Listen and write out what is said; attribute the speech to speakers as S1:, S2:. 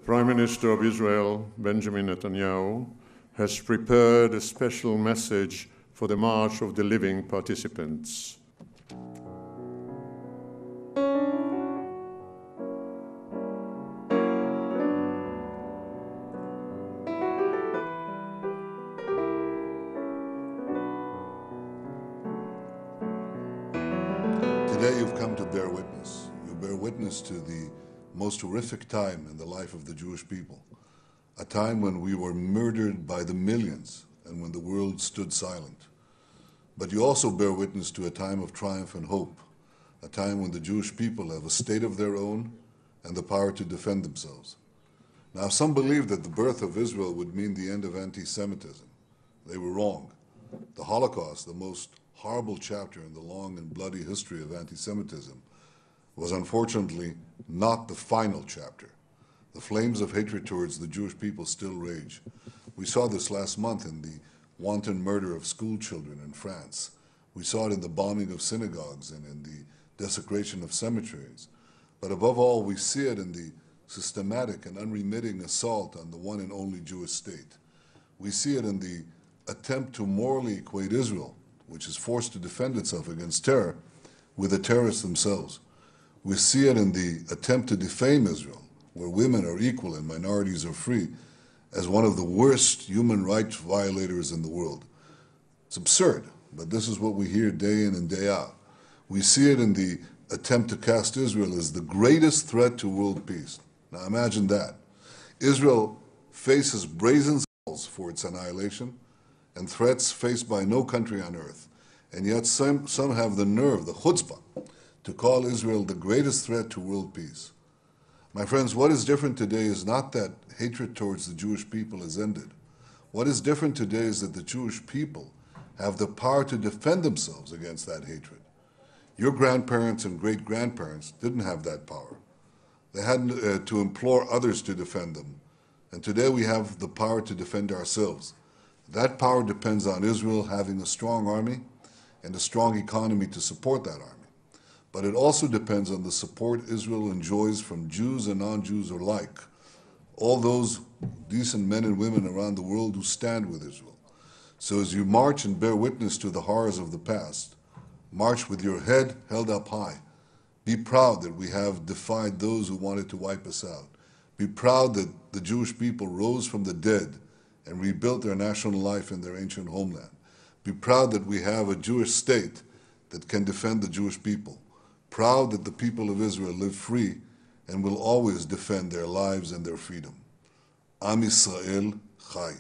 S1: The Prime Minister of Israel, Benjamin Netanyahu, has prepared a special message for the March of the Living participants.
S2: Today you've come to bear witness. You bear witness to the most horrific time in the life of the Jewish people, a time when we were murdered by the millions and when the world stood silent. But you also bear witness to a time of triumph and hope, a time when the Jewish people have a state of their own and the power to defend themselves. Now, some believed that the birth of Israel would mean the end of anti-Semitism. They were wrong. The Holocaust, the most horrible chapter in the long and bloody history of anti-Semitism, was unfortunately not the final chapter. The flames of hatred towards the Jewish people still rage. We saw this last month in the wanton murder of school children in France. We saw it in the bombing of synagogues and in the desecration of cemeteries. But above all, we see it in the systematic and unremitting assault on the one and only Jewish state. We see it in the attempt to morally equate Israel, which is forced to defend itself against terror, with the terrorists themselves. We see it in the attempt to defame Israel, where women are equal and minorities are free, as one of the worst human rights violators in the world. It's absurd, but this is what we hear day in and day out. We see it in the attempt to cast Israel as the greatest threat to world peace. Now imagine that. Israel faces brazen calls for its annihilation and threats faced by no country on earth. And yet some have the nerve, the chutzpah, to call Israel the greatest threat to world peace. My friends, what is different today is not that hatred towards the Jewish people has ended. What is different today is that the Jewish people have the power to defend themselves against that hatred. Your grandparents and great-grandparents didn't have that power. They had to implore others to defend them. And today we have the power to defend ourselves. That power depends on Israel having a strong army and a strong economy to support that army. But it also depends on the support Israel enjoys from Jews and non-Jews alike, all those decent men and women around the world who stand with Israel. So as you march and bear witness to the horrors of the past, march with your head held up high. Be proud that we have defied those who wanted to wipe us out. Be proud that the Jewish people rose from the dead and rebuilt their national life in their ancient homeland. Be proud that we have a Jewish state that can defend the Jewish people. Proud that the people of Israel live free and will always defend their lives and their freedom. Am Yisrael Chai.